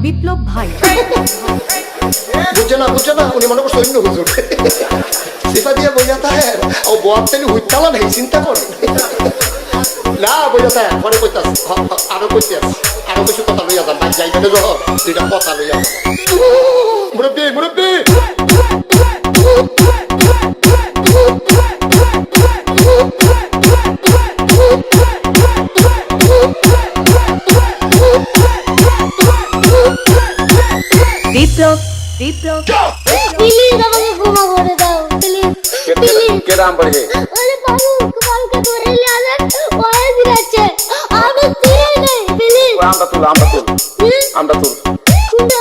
বিপ্লব ভাই বুঝছে না উনি মনে করছে অন্য হুজুর সিফা দিয়ে বইয়া থাকে ও বয়ার তেলি হুইতালা নেই চিন্তা করে না বইয়া থাকে পরে কইতে আরো কইতে আরো কিছু কথা লইয়া যান ভাই যাইতে যখন দুইটা কথা লইয়া মুরব্বী বিপ্লব প্লিজ আমাকে ক্ষমা করে দাও প্লিজ কেরাম বলে ওরে বাবু কালকে ধরে নিয়ে আসেন ওরে দিচ্ছে আমি তুই নেই প্লিজ আমরা তুল কোনটা